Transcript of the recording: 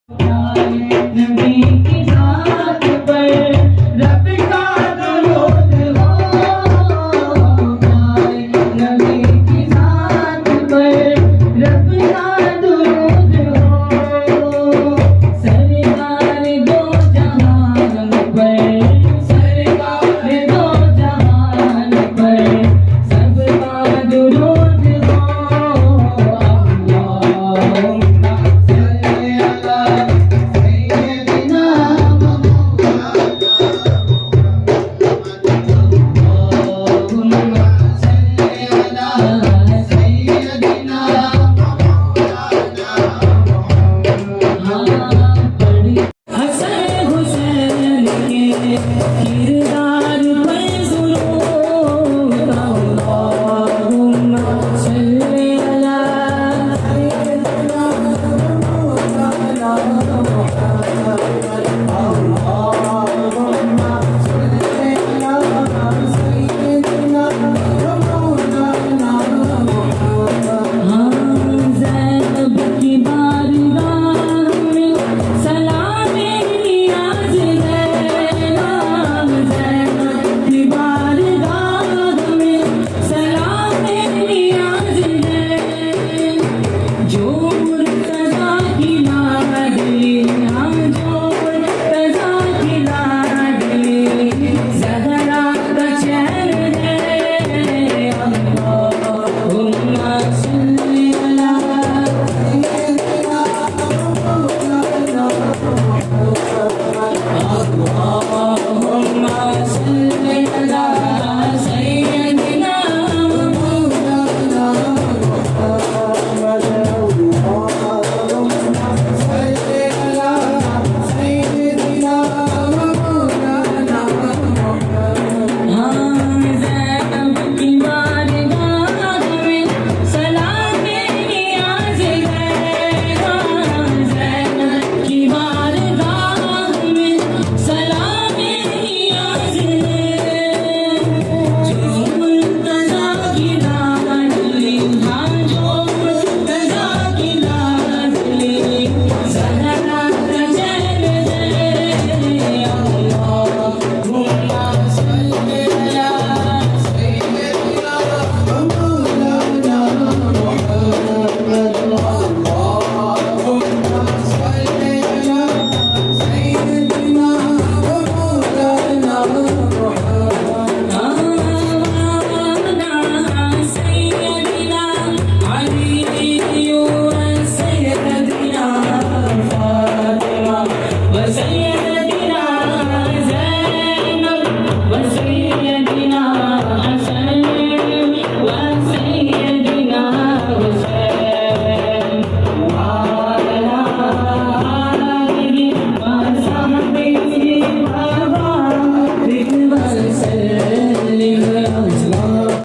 नबी की जात पर रब का दरूद हो, नबी की जात पर रब का दरूद हो। सरकार दो जहान पर, सरकार दो जहान पर सबका दरूद हो। अल्लाहुम्मा सल्ली अला सय्यदिना अल्लाहुम्मा सल्ली अला सय्यदिना हसन हुसैन के किरदार पर ज़ुरूर। अल्लाहुम्मा सल्ली अला सय्यदिना